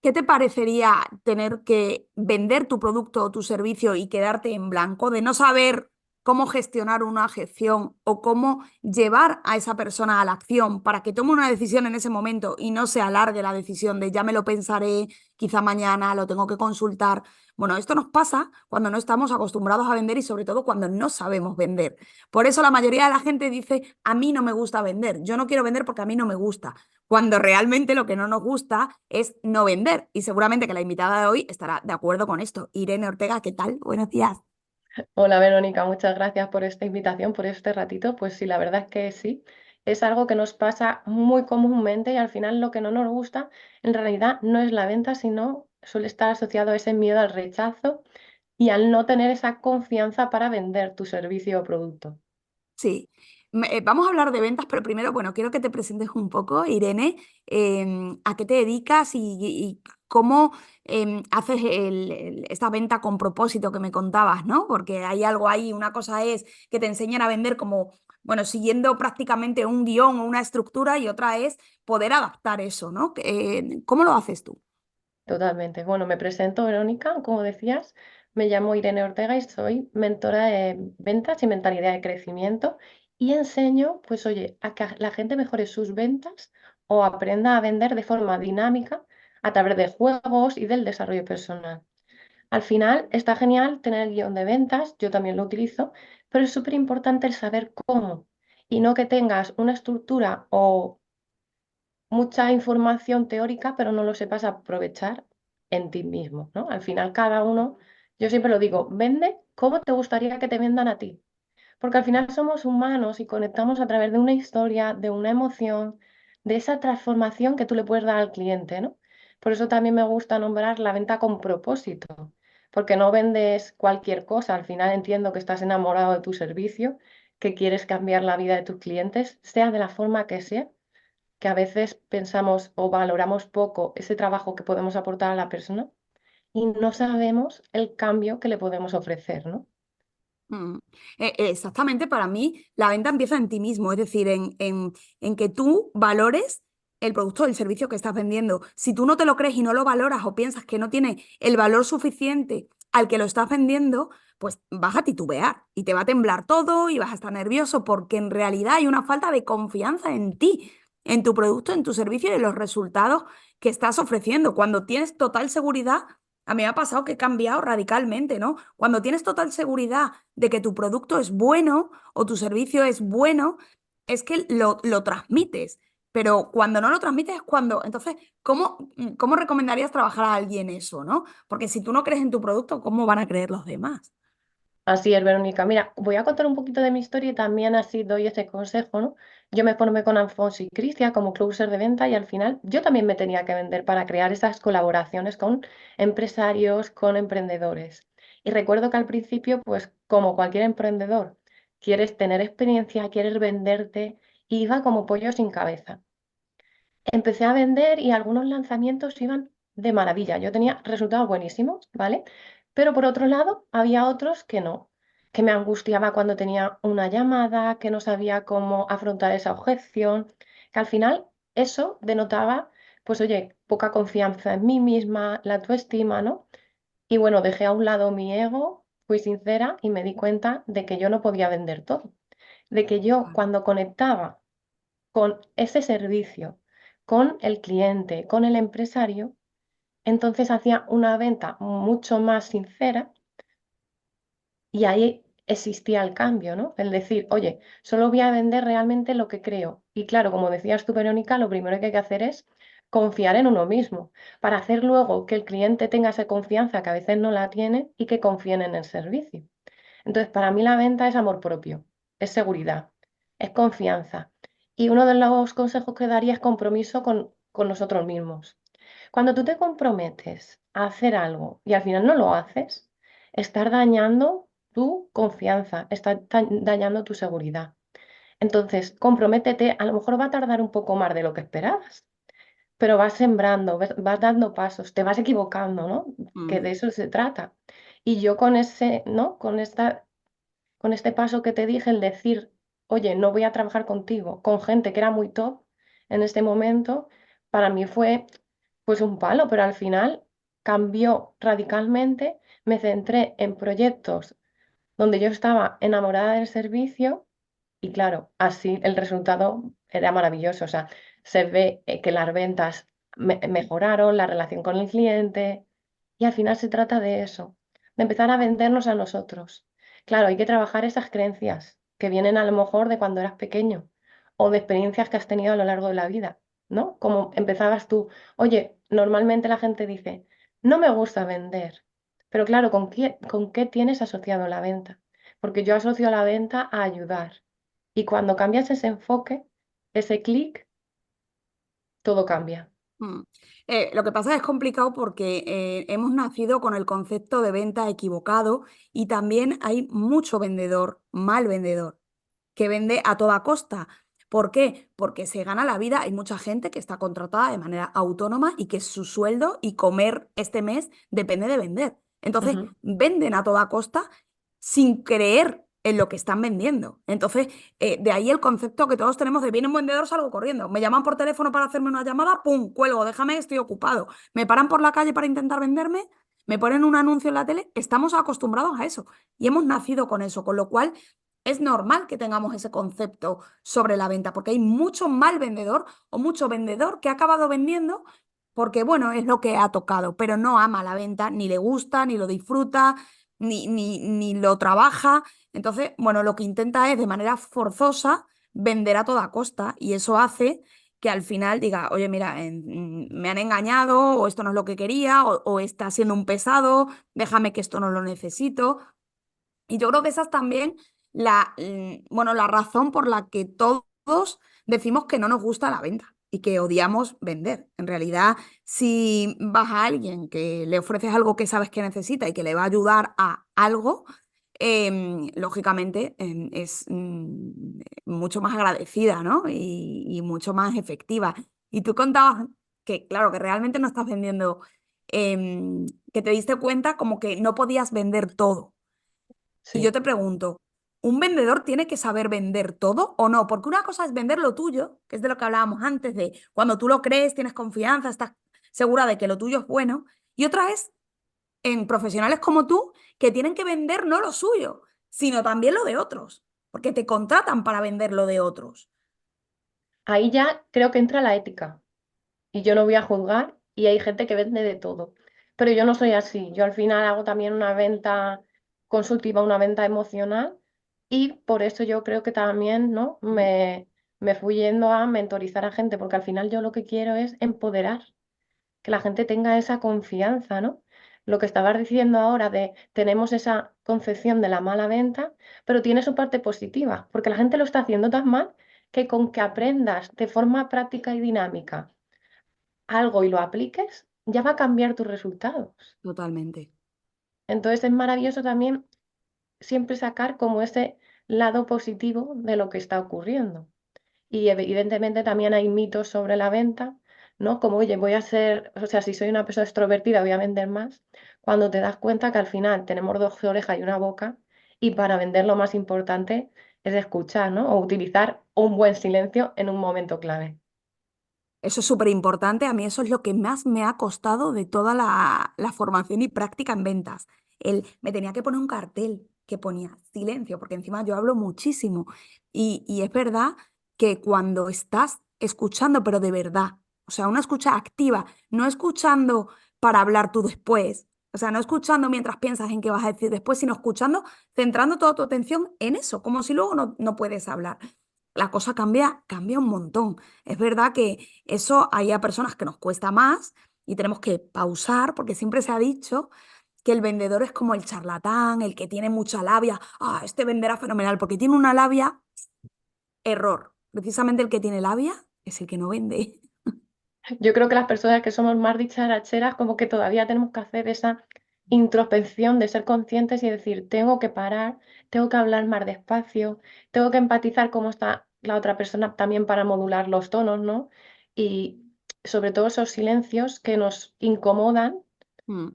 ¿Qué te parecería tener que vender tu producto o tu servicio y quedarte en blanco, de no saber cómo gestionar una gestión o cómo llevar a esa persona a la acción para que tome una decisión en ese momento y no se alargue la decisión de ya me lo pensaré, quizá mañana lo tengo que consultar? Bueno, esto nos pasa cuando no estamos acostumbrados a vender y sobre todo cuando no sabemos vender. Por eso la mayoría de la gente dice, a mí no me gusta vender, yo no quiero vender porque a mí no me gusta, cuando realmente lo que no nos gusta es no vender. Y seguramente que la invitada de hoy estará de acuerdo con esto. Irene Ortega, ¿qué tal? Buenos días. Hola Verónica, muchas gracias por esta invitación, por este ratito. Pues sí, la verdad es que sí, es algo que nos pasa muy comúnmente y al final lo que no nos gusta en realidad no es la venta, sino suele estar asociado a ese miedo al rechazo y al no tener esa confianza para vender tu servicio o producto. Sí. Vamos a hablar de ventas, pero primero, bueno, quiero que te presentes un poco, Irene, a qué te dedicas y cómo haces esta venta con propósito que me contabas, ¿no? Porque hay algo ahí, una cosa es que te enseñan a vender como, bueno, siguiendo prácticamente un guión o una estructura y otra es poder adaptar eso, ¿no? ¿Cómo lo haces tú? Totalmente. Bueno, me presento Verónica, como decías, me llamo Irene Ortega y soy mentora de ventas y mentalidad de crecimiento y enseño, pues oye, a que la gente mejore sus ventas o aprenda a vender de forma dinámica a través de juegos y del desarrollo personal. Al final está genial tener el guión de ventas, yo también lo utilizo, pero es súper importante el saber cómo y no que tengas una estructura o mucha información teórica, pero no lo sepas aprovechar en ti mismo, ¿no? Al final, cada uno, yo siempre lo digo, vende cómo te gustaría que te vendan a ti, porque al final somos humanos y conectamos a través de una historia, de una emoción, de esa transformación que tú le puedes dar al cliente, ¿no? Por eso también me gusta nombrar la venta con propósito, porque no vendes cualquier cosa, al final entiendo que estás enamorado de tu servicio, que quieres cambiar la vida de tus clientes, sea de la forma que sea, que a veces pensamos o valoramos poco ese trabajo que podemos aportar a la persona y no sabemos el cambio que le podemos ofrecer, ¿no? Mm. Exactamente, para mí la venta empieza en ti mismo, es decir, en que tú valores el producto o el servicio que estás vendiendo. Si tú no te lo crees y no lo valoras o piensas que no tiene el valor suficiente al que lo estás vendiendo, pues vas a titubear y te va a temblar todo y vas a estar nervioso porque en realidad hay una falta de confianza en ti, en tu producto, en tu servicio y en los resultados que estás ofreciendo. Cuando tienes total seguridad, a mí me ha pasado que he cambiado radicalmente, ¿no? Cuando tienes total seguridad de que tu producto es bueno o tu servicio es bueno, es que lo transmites. Pero cuando no lo transmites es cuando, entonces, ¿cómo recomendarías trabajar a alguien eso, ¿no? Porque si tú no crees en tu producto, ¿cómo van a creer los demás? Así es, Verónica. Mira, voy a contar un poquito de mi historia y también así doy ese consejo, ¿no? Yo me formé con Alfonso y Cristian como closer de venta y al final yo también me tenía que vender para crear esas colaboraciones con empresarios, con emprendedores. Y recuerdo que al principio, pues como cualquier emprendedor, quieres tener experiencia, quieres venderte, y iba como pollo sin cabeza. Empecé a vender y algunos lanzamientos iban de maravilla. Yo tenía resultados buenísimos, ¿vale? Pero por otro lado, había otros que no, que me angustiaba cuando tenía una llamada, que no sabía cómo afrontar esa objeción, que al final eso denotaba, pues oye, poca confianza en mí misma, la autoestima, ¿no? Y bueno, dejé a un lado mi ego, fui sincera y me di cuenta de que yo no podía vender todo, de que yo cuando conectaba con ese servicio, con el cliente, con el empresario, entonces hacía una venta mucho más sincera y ahí existía el cambio, ¿no? El decir, oye, solo voy a vender realmente lo que creo. Y claro, como decías tú, Verónica, lo primero que hay que hacer es confiar en uno mismo, para hacer luego que el cliente tenga esa confianza que a veces no la tiene y que confíen en el servicio. Entonces, para mí la venta es amor propio, es seguridad, es confianza. Y uno de los consejos que daría es compromiso con nosotros mismos. Cuando tú te comprometes a hacer algo y al final no lo haces, estás dañando tu confianza, estás dañando tu seguridad. Entonces, comprométete, a lo mejor va a tardar un poco más de lo que esperabas, pero vas sembrando, vas dando pasos, te vas equivocando, ¿no? Que de Mm. eso se trata. Y yo con ese, ¿no? Con este paso que te dije, el decir, oye, no voy a trabajar contigo, con gente que era muy top en este momento, para mí fue pues un palo, pero al final cambió radicalmente. Me centré en proyectos donde yo estaba enamorada del servicio y claro, así el resultado era maravilloso. O sea, se ve que las ventas mejoraron, la relación con el cliente y al final se trata de eso, de empezar a vendernos a nosotros. Claro, hay que trabajar esas creencias que vienen a lo mejor de cuando eras pequeño o de experiencias que has tenido a lo largo de la vida, ¿no? Como empezabas tú. Oye, normalmente la gente dice, no me gusta vender, pero claro, con qué tienes asociado la venta? Porque yo asocio la venta a ayudar. Y cuando cambias ese enfoque, ese clic, todo cambia. Mm. Lo que pasa es complicado porque hemos nacido con el concepto de venta equivocado y también hay mucho vendedor, mal vendedor, que vende a toda costa. ¿Por qué? Porque se gana la vida. Hay mucha gente que está contratada de manera autónoma y que su sueldo y comer este mes depende de vender. Entonces, Ujú. venden a toda costa sin creer en lo que están vendiendo. Entonces, de ahí el concepto que todos tenemos de viene un vendedor, salgo corriendo. Me llaman por teléfono para hacerme una llamada, pum, cuelgo, déjame, estoy ocupado. Me paran por la calle para intentar venderme, me ponen un anuncio en la tele. Estamos acostumbrados a eso y hemos nacido con eso, con lo cual es normal que tengamos ese concepto sobre la venta, porque hay mucho mal vendedor o mucho vendedor que ha acabado vendiendo porque, bueno, es lo que ha tocado, pero no ama la venta, ni le gusta, ni lo disfruta, ni lo trabaja. Entonces, bueno, lo que intenta es de manera forzosa vender a toda costa y eso hace que al final diga, oye, mira, me han engañado o esto no es lo que quería o está siendo un pesado, déjame que esto no lo necesito. Y yo creo que esa es también bueno, la razón por la que todos decimos que no nos gusta la venta y que odiamos vender. En realidad, si vas a alguien que le ofreces algo que sabes que necesita y que le va a ayudar a algo, lógicamente es mucho más agradecida, ¿no? Y mucho más efectiva. Y tú contabas que, claro, que realmente no estás vendiendo, que te diste cuenta como que no podías vender todo. Y yo Sí. te pregunto, ¿un vendedor tiene que saber vender todo o no? Porque una cosa es vender lo tuyo, que es de lo que hablábamos antes, de cuando tú lo crees, tienes confianza, estás segura de que lo tuyo es bueno. Y otra es en profesionales como tú, que tienen que vender no lo suyo, sino también lo de otros, porque te contratan para vender lo de otros. Ahí ya creo que entra la ética y yo no voy a juzgar y hay gente que vende de todo, pero yo no soy así. Yo al final hago también una venta consultiva, una venta emocional y por eso yo creo que también, ¿no? Me fui yendo a mentorizar a gente porque al final yo lo que quiero es empoderar, que la gente tenga esa confianza, ¿no? Lo que estabas diciendo ahora de tenemos esa concepción de la mala venta, pero tiene su parte positiva, porque la gente lo está haciendo tan mal que con que aprendas de forma práctica y dinámica algo y lo apliques, ya va a cambiar tus resultados. Totalmente. Entonces es maravilloso también siempre sacar como ese lado positivo de lo que está ocurriendo. Y evidentemente también hay mitos sobre la venta, ¿no? Como, oye, voy a ser, o sea, si soy una persona extrovertida, voy a vender más, cuando te das cuenta que al final tenemos dos orejas y una boca, y para vender lo más importante es escuchar, ¿no? O utilizar un buen silencio en un momento clave. Eso es súper importante. A mí eso es lo que más me ha costado de toda la formación y práctica en ventas. Me tenía que poner un cartel que ponía silencio, porque encima yo hablo muchísimo. Y es verdad que cuando estás escuchando, pero de verdad, o sea, una escucha activa, no escuchando para hablar tú después, o sea, no escuchando mientras piensas en qué vas a decir después, sino escuchando, centrando toda tu atención en eso, como si luego no puedes hablar. La cosa cambia un montón. Es verdad que eso hay a personas que nos cuesta más y tenemos que pausar porque siempre se ha dicho que el vendedor es como el charlatán, el que tiene mucha labia. Ah, este venderá fenomenal porque tiene una labia. Error. Precisamente el que tiene labia es el que no vende. Yo creo que las personas que somos más dicharacheras, como que todavía tenemos que hacer esa introspección de ser conscientes y decir, tengo que parar, tengo que hablar más despacio, tengo que empatizar cómo está la otra persona también para modular los tonos, ¿no? Y sobre todo esos silencios que nos incomodan, Mm,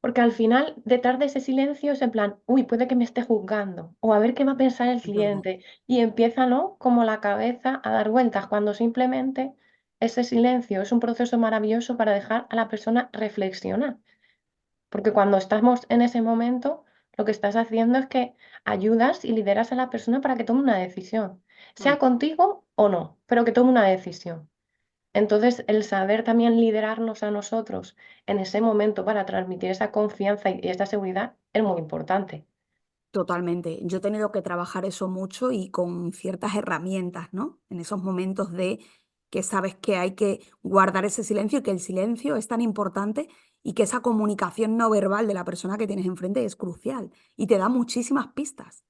porque al final detrás de ese silencio es en plan, uy, puede que me esté juzgando, o a ver qué va a pensar el es verdad. cliente, y empieza, ¿no? Como la cabeza a dar vueltas, cuando simplemente ese silencio es un proceso maravilloso para dejar a la persona reflexionar. Porque cuando estamos en ese momento, lo que estás haciendo es que ayudas y lideras a la persona para que tome una decisión, Mm. sea contigo o no, pero que tome una decisión. Entonces, el saber también liderarnos a nosotros en ese momento para transmitir esa confianza y esa seguridad es muy importante. Totalmente. Yo he tenido que trabajar eso mucho y con ciertas herramientas, ¿no? En esos momentos de que sabes que hay que guardar ese silencio y que el silencio es tan importante y que esa comunicación no verbal de la persona que tienes enfrente es crucial y te da muchísimas pistas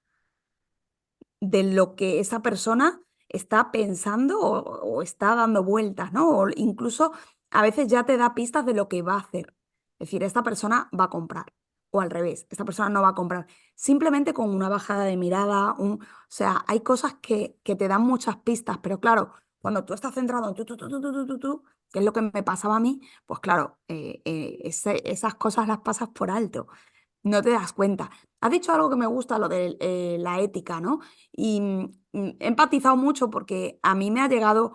de lo que esa persona está pensando o está dando vueltas, ¿no? O incluso a veces ya te da pistas de lo que va a hacer. Es decir, esta persona va a comprar. O al revés, esta persona no va a comprar. Simplemente con una bajada de mirada, o sea, hay cosas que te dan muchas pistas, pero claro, cuando tú estás centrado en tú, que es lo que me pasaba a mí, pues claro, esas cosas las pasas por alto, no te das cuenta. Has dicho algo que me gusta, lo de la ética, ¿no? Y he empatizado mucho porque a mí me ha llegado,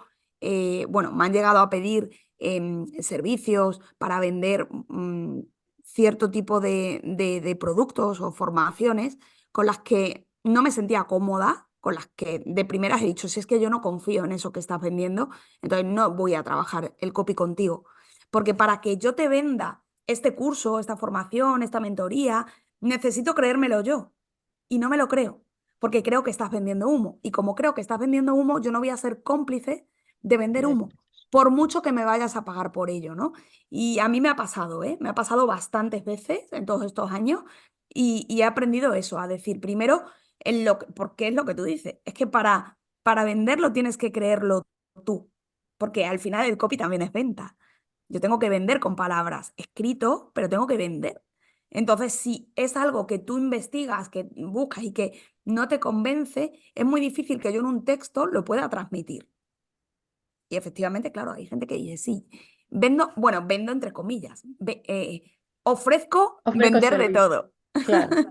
bueno, me han llegado a pedir servicios para vender cierto tipo de productos o formaciones con las que no me sentía cómoda, con las que de primeras he dicho, si es que yo no confío en eso que estás vendiendo, entonces no voy a trabajar el copy contigo. Porque para que yo te venda este curso, esta formación, esta mentoría, necesito creérmelo yo. Y no me lo creo, porque creo que estás vendiendo humo. Y como creo que estás vendiendo humo, yo no voy a ser cómplice de vender De- humo, por mucho que me vayas a pagar por ello, ¿no? Y a mí me ha pasado, ¿eh? Me ha pasado bastantes veces en todos estos años y he aprendido eso, a decir, primero, porque es lo que tú dices, es que para venderlo tienes que creerlo tú, porque al final el copy también es venta. Yo tengo que vender con palabras, escrito, pero tengo que vender. Entonces, si es algo que tú investigas, que buscas y que no te convence, es muy difícil que yo en un texto lo pueda transmitir. Y efectivamente, claro, hay gente que dice, sí, vendo, bueno, vendo entre comillas, ofrezco Ofrezco vender de servicio. todo. Claro.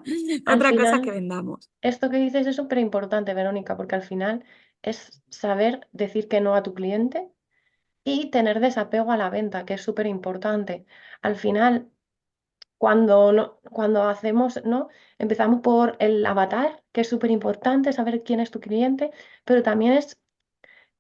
Al Otra cosa es que final, vendamos. esto que dices es súper importante, Verónica, porque al final es saber decir que no a tu cliente y tener desapego a la venta, que es súper importante. Al final, cuando, no, cuando hacemos, ¿no? Empezamos por el avatar, que es súper importante, saber quién es tu cliente, pero también es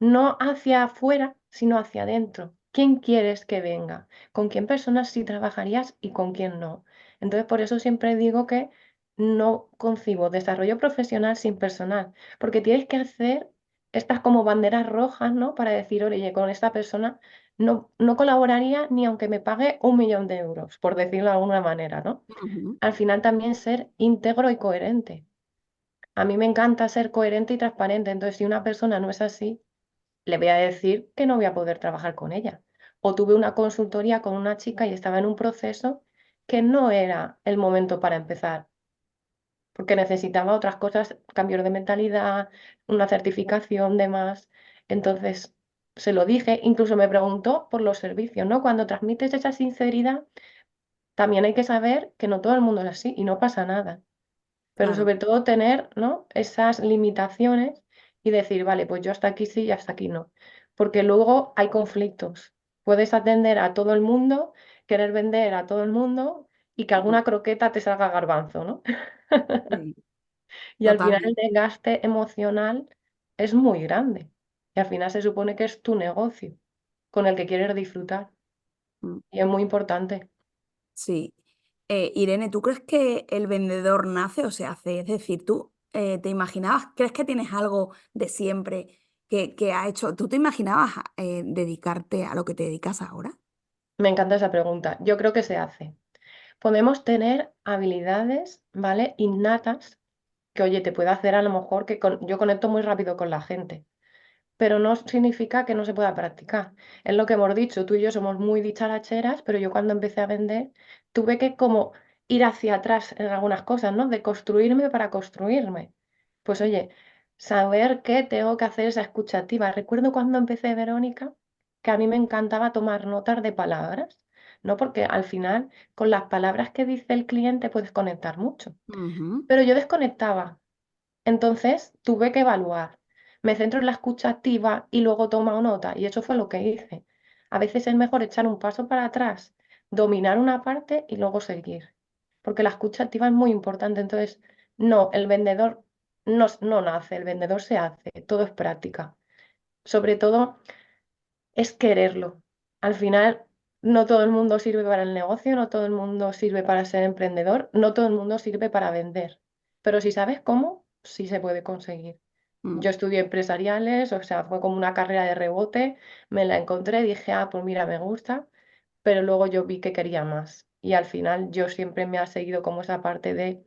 no hacia afuera, sino hacia adentro. ¿Quién quieres que venga? ¿Con quién personas sí trabajarías y con quién no? Entonces, por eso siempre digo que no concibo desarrollo profesional sin personal, porque tienes que hacer estas como banderas rojas, ¿no? Para decir, oye, con esta persona no colaboraría ni aunque me pague 1 millón de euros, por decirlo de alguna manera, ¿no? Ujú, Al final también ser íntegro y coherente. A mí me encanta ser coherente y transparente, entonces si una persona no es así, le voy a decir que no voy a poder trabajar con ella. O tuve una consultoría con una chica y estaba en un proceso que no era el momento para empezar, porque necesitaba otras cosas, cambios de mentalidad, una certificación, demás. Entonces, se lo dije, incluso me preguntó por los servicios, ¿no? Cuando transmites esa sinceridad, también hay que saber que no todo el mundo es así y no pasa nada. Pero claro. sobre todo tener, ¿no? Esas limitaciones y decir, vale, pues yo hasta aquí sí y hasta aquí no. Porque luego hay conflictos. Puedes atender a todo el mundo, querer vender a todo el mundo y que Ujú, alguna croqueta te salga garbanzo, ¿no? sí, Y al final el totalmente. desgaste emocional es muy grande. Y al final se supone que es tu negocio con el que quieres disfrutar. Mm, Y es muy importante. sí. Irene, ¿tú crees que el vendedor nace o se hace? Es decir, ¿tú te imaginabas, crees que tienes algo de siempre que ha hecho? ¿Tú te imaginabas dedicarte a lo que te dedicas ahora? Me encanta esa pregunta. Yo creo que se hace. Podemos tener habilidades, ¿vale? Innatas, que oye, te puede hacer a lo mejor que yo conecto muy rápido con la gente, pero no significa que no se pueda practicar. Es lo que hemos dicho, tú y yo somos muy dicharacheras, pero yo cuando empecé a vender tuve que como ir hacia atrás en algunas cosas, ¿no? De construirme para construirme. Pues oye, saber que tengo que hacer esa escucha activa. Recuerdo cuando empecé, Verónica, que a mí me encantaba tomar notas de palabras, ¿no? Porque al final con las palabras que dice el cliente puedes conectar mucho. Ujú, Pero yo desconectaba. Entonces tuve que evaluar. me centro en la escucha activa y luego tomo nota. Y eso fue lo que hice. A veces es mejor echar un paso para atrás, dominar una parte y luego seguir. Porque la escucha activa es muy importante. Entonces, no, el vendedor no nace, el vendedor se hace. Todo es práctica. Sobre todo es quererlo. Al final, no todo el mundo sirve para el negocio, no todo el mundo sirve para ser emprendedor, no todo el mundo sirve para vender. Pero si sabes cómo, sí se puede conseguir. Mm, Yo estudié empresariales, o sea, fue como una carrera de rebote, me la encontré, dije, ah, pues mira, me gusta, pero luego yo vi que quería más. Y al final yo siempre me ha seguido como esa parte de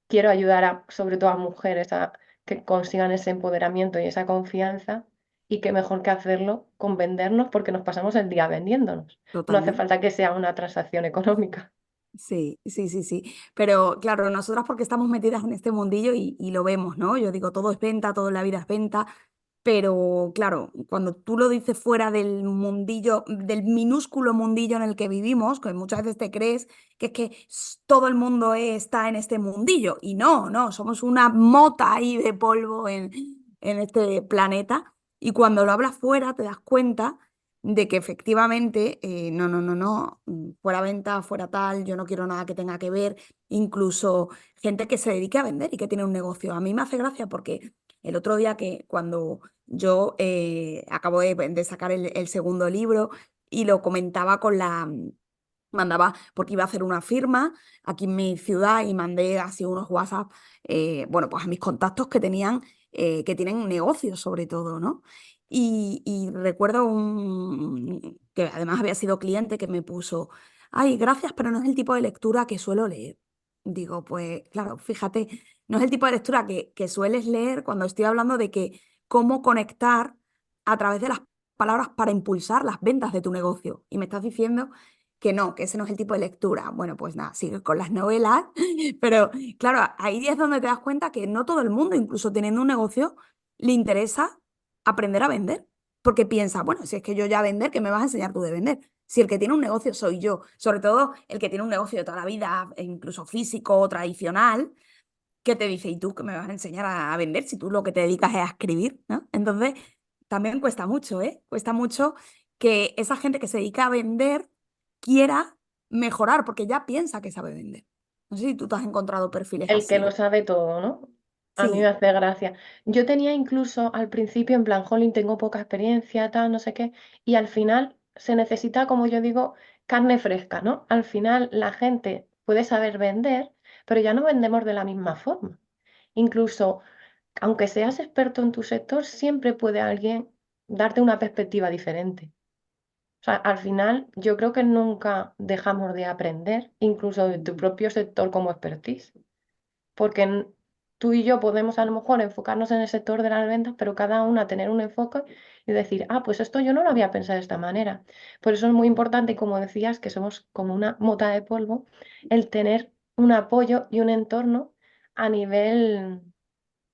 quiero ayudar a, sobre todo a mujeres a que consigan ese empoderamiento y esa confianza. Y qué mejor que hacerlo con vendernos porque nos pasamos el día vendiéndonos. No hace totalmente. falta que sea una transacción económica. Sí, sí, sí, sí. Pero claro, nosotras porque estamos metidas en este mundillo y lo vemos, ¿no? Yo digo, todo es venta, todo en la vida es venta, pero claro, cuando tú lo dices fuera del mundillo, del minúsculo mundillo en el que vivimos, que muchas veces te crees que es que todo el mundo está en este mundillo, y no, no, somos una mota ahí de polvo en este planeta, y cuando lo hablas fuera te das cuenta de que efectivamente, no, no, no, no, fuera venta, fuera tal, yo no quiero nada que tenga que ver, incluso gente que se dedique a vender y que tiene un negocio. A mí me hace gracia porque el otro día que cuando yo acabo de sacar el segundo libro y lo comentaba con mandaba, porque iba a hacer una firma aquí en mi ciudad y mandé así unos WhatsApp, bueno, pues a mis contactos que tenían, que tienen negocios sobre todo, ¿no? Y recuerdo que además había sido cliente que me puso, ay, gracias, pero no es el tipo de lectura que suelo leer. Digo, pues claro, fíjate, no es el tipo de lectura que sueles leer cuando estoy hablando de que cómo conectar a través de las palabras para impulsar las ventas de tu negocio. Y me estás diciendo que no, que ese no es el tipo de lectura. Bueno, pues nada, sigue con las novelas, pero claro, ahí es donde te das cuenta que no todo el mundo, incluso teniendo un negocio, le interesa aprender a vender, porque piensa, bueno, si es que yo ya vender, ¿qué me vas a enseñar tú de vender? Si el que tiene un negocio soy yo, sobre todo el que tiene un negocio de toda la vida, e incluso físico o tradicional, que te dice, ¿y tú qué me vas a enseñar a vender si tú lo que te dedicas es a escribir, ¿no? Entonces, también cuesta mucho, ¿eh? Cuesta mucho que esa gente que se dedica a vender quiera mejorar, porque ya piensa que sabe vender. No sé si tú te has encontrado perfiles El que lo así. sabe todo, ¿no? A mí me Sí. hace gracia. Yo tenía incluso al principio en plan, jolín, tengo poca experiencia, tal, no sé qué, y al final se necesita, como yo digo, carne fresca, ¿no? Al final la gente puede saber vender, pero ya no vendemos de la misma forma. Incluso, aunque seas experto en tu sector, siempre puede alguien darte una perspectiva diferente. O sea, al final yo creo que nunca dejamos de aprender, incluso de tu Mm, propio sector como expertise porque tú y yo podemos a lo mejor enfocarnos en el sector de las ventas, pero cada una tener un enfoque y decir, ah, pues esto yo no lo había pensado de esta manera. Por eso es muy importante, como decías, que somos como una mota de polvo, el tener un apoyo y un entorno a nivel,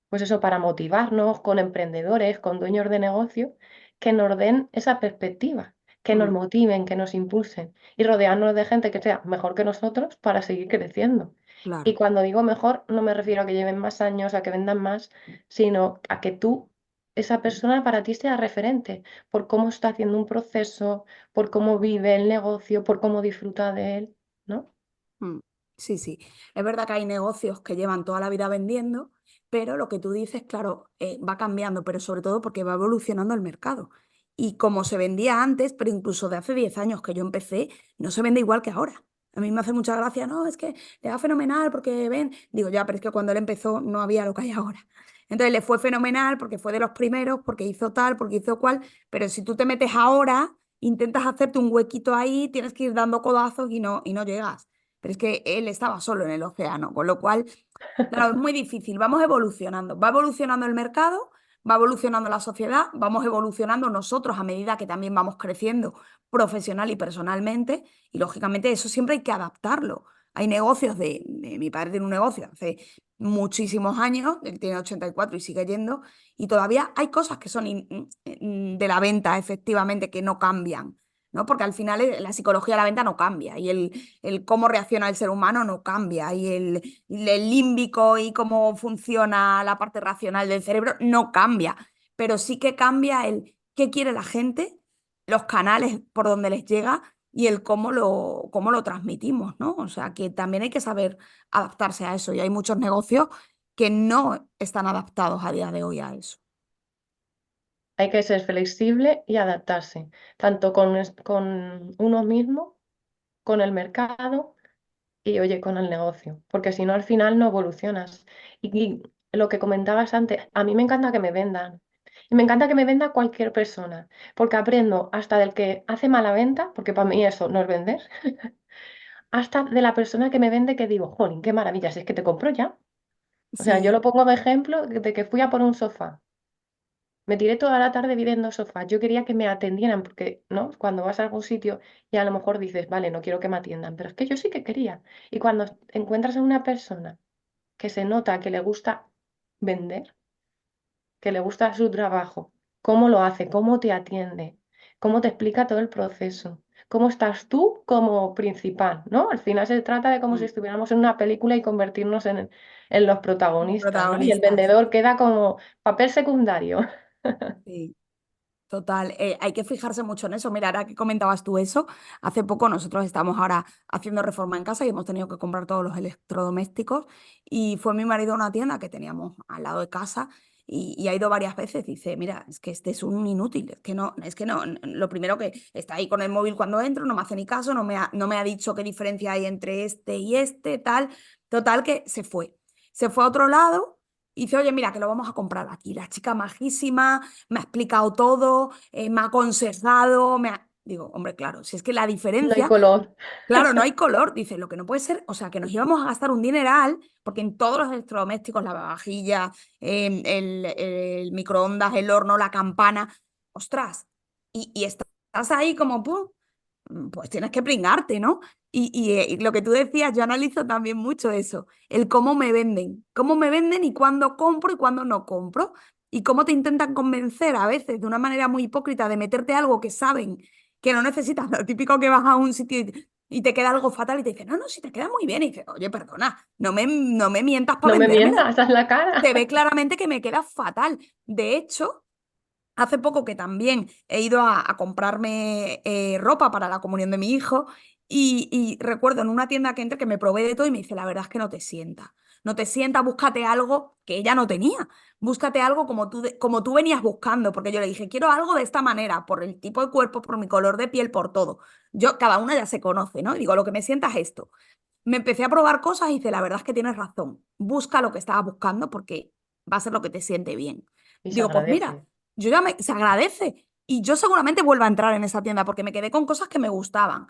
pues eso, para motivarnos con emprendedores, con dueños de negocio, que nos den esa perspectiva, que nos mm, motiven, que nos impulsen y rodearnos de gente que sea mejor que nosotros para seguir creciendo. Y claro. cuando digo mejor, no me refiero a que lleven más años, a que vendan más, sino a que tú, esa persona para ti sea referente por cómo está haciendo un proceso, por cómo vive el negocio, por cómo disfruta de él, ¿no? Mm, sí, sí. Es verdad que hay negocios que llevan toda la vida vendiendo, pero lo que tú dices, claro, va cambiando, pero sobre todo porque va evolucionando el mercado. Y como se vendía antes, pero incluso de hace 10 años que yo empecé, no se vende igual que ahora. A mí me hace mucha gracia, no, es que le va fenomenal porque ven, digo ya, pero es que cuando él empezó no había lo que hay ahora. Entonces le fue fenomenal porque fue de los primeros, porque hizo tal, porque hizo cual, pero si tú te metes ahora, intentas hacerte un huequito ahí, tienes que ir dando codazos y no llegas, pero es que él estaba solo en el océano, con lo cual, claro, es muy difícil. Vamos evolucionando, va evolucionando el mercado, va evolucionando la sociedad, vamos evolucionando nosotros a medida que también vamos creciendo profesional y personalmente, y lógicamente eso siempre hay que adaptarlo. Hay negocios mi padre tiene un negocio hace muchísimos años, él tiene 84 y sigue yendo, y todavía hay cosas que son de la venta, efectivamente, que no cambian. ¿No? Porque al final la psicología de la venta no cambia y el cómo reacciona el ser humano no cambia y el límbico y cómo funciona la parte racional del cerebro no cambia. pero sí que cambia el qué quiere la gente, los canales por donde les llega y el cómo lo transmitimos, ¿no? O sea, que también hay que saber adaptarse a eso y hay muchos negocios que no están adaptados a día de hoy a eso. Hay que ser flexible y adaptarse, tanto con uno mismo, con el mercado y, oye, con el negocio, porque si no, al final no evolucionas. Y lo que comentabas antes, a mí me encanta que me vendan. Y me encanta que me venda cualquier persona, porque aprendo hasta del que hace mala venta, porque para mí eso no es vender, hasta de la persona que me vende que digo, jolín, qué maravilla, si es que te compro ya. O sea, yo Sí, lo pongo de ejemplo de que fui a por un sofá. Me tiré toda la tarde viendo sofás. Yo quería que me atendieran porque, ¿no? Cuando vas a algún sitio y a lo mejor dices, vale, no quiero que me atiendan, pero es que yo sí que quería. Y cuando encuentras a una persona que se nota que le gusta vender, que le gusta su trabajo, cómo lo hace, cómo te atiende, cómo te explica todo el proceso, cómo estás tú como principal, ¿no? Al final se trata de como si mm, estuviéramos en una película y convertirnos en los como protagonistas, ¿no? Y el protagonistas. vendedor queda como papel secundario. Sí. Total, hay que fijarse mucho en eso. Mira, ahora que comentabas tú eso, hace poco nosotros estamos ahora haciendo reforma en casa y hemos tenido que comprar todos los electrodomésticos y fue mi marido a una tienda que teníamos al lado de casa y ha ido varias veces. Dice, mira, es que este es un inútil, es que no, lo primero que está ahí con el móvil cuando entro, no me hace ni caso, no me ha dicho qué diferencia hay entre este y este, tal. Total que se fue. Se fue a otro lado y dice, oye, mira, que lo vamos a comprar aquí. La chica majísima me ha explicado todo, me ha aconsejado, Digo, hombre, claro, si es que la No hay diferencia, color. claro, no hay color, dice, lo que no puede ser, o sea, que nos íbamos a gastar un dineral, porque en todos los electrodomésticos, la vajilla, el microondas, el horno, la campana, ostras, y estás ahí como, pum, pues tienes que pringarte, ¿no? Y lo que tú decías, yo analizo también mucho eso, el cómo me venden y cuándo compro y cuándo no compro, y cómo te intentan convencer a veces de una manera muy hipócrita de meterte algo que saben que no necesitas, lo típico que vas a un sitio y te queda algo fatal y te dicen, no, no, si te queda muy bien, y dices, oye, perdona, no me mientas para No me vendérmelo, mientas, haz la cara. se ve claramente que me queda fatal. De hecho, hace poco que también he ido a comprarme ropa para la comunión de mi hijo y recuerdo en una tienda que entré que me probé de todo y me dice, la verdad es que no te sienta. No te sienta, búscate algo que ella no tenía. Búscate algo como tú venías buscando, porque yo le dije, quiero algo de esta manera, por el tipo de cuerpo, por mi color de piel, por todo. Yo, cada una ya se conoce, ¿no? Y digo, lo que me sienta es esto. Me empecé a probar cosas y dice, la verdad es que tienes razón. Busca lo que estabas buscando porque va a ser lo que te siente bien. Y se Digo, pues mira, agradece. se agradece. Y yo seguramente vuelva a entrar en esa tienda porque me quedé con cosas que me gustaban.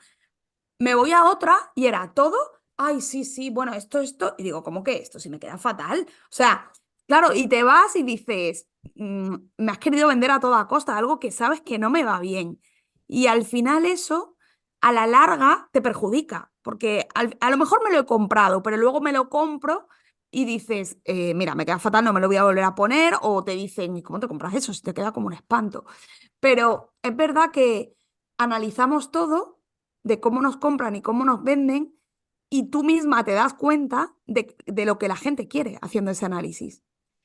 Me voy a otra y era todo, ay, sí, sí, bueno, esto. Y digo, ¿cómo que esto? Si me queda fatal. O sea, claro, y te vas y dices, me has querido vender a toda costa algo que sabes que no me va bien. Y al final eso, a la larga, te perjudica, porque a lo mejor me lo he comprado, pero luego me lo compro y dices, mira, me queda fatal, no me lo voy a volver a poner, o te dicen, ¿y cómo te compras eso? Si te queda como un espanto. Pero es verdad que analizamos todo de cómo nos compran y cómo nos venden y tú misma te das cuenta de lo que la gente quiere haciendo ese análisis.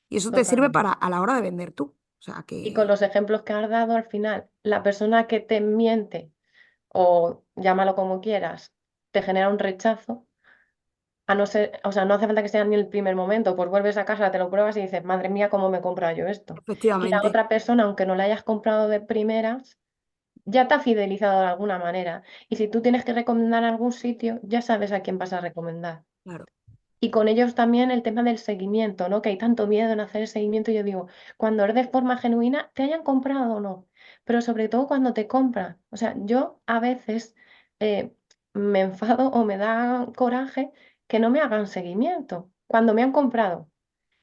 Y eso te sirve Totalmente. para a la hora de vender tú. O sea Y con que, los ejemplos que has dado al final, la persona que te miente o llámalo como quieras, te genera un rechazo, a no ser, o sea, no hace falta que sea ni el primer momento, pues vuelves a casa, te lo pruebas y dices, madre mía, ¿cómo me he comprado yo esto? Y la efectivamente, otra persona, aunque no la hayas comprado de primeras, ya te ha fidelizado de alguna manera. Y si tú tienes que recomendar algún sitio, ya sabes a quién vas a recomendar. claro, Y con ellos también el tema del seguimiento, ¿no? Que hay tanto miedo en hacer el seguimiento. Yo digo, cuando es de forma genuina, te hayan comprado o no, pero sobre todo cuando te compran. O sea, yo a veces eh, me enfado o me da coraje que no me hagan seguimiento cuando me han comprado.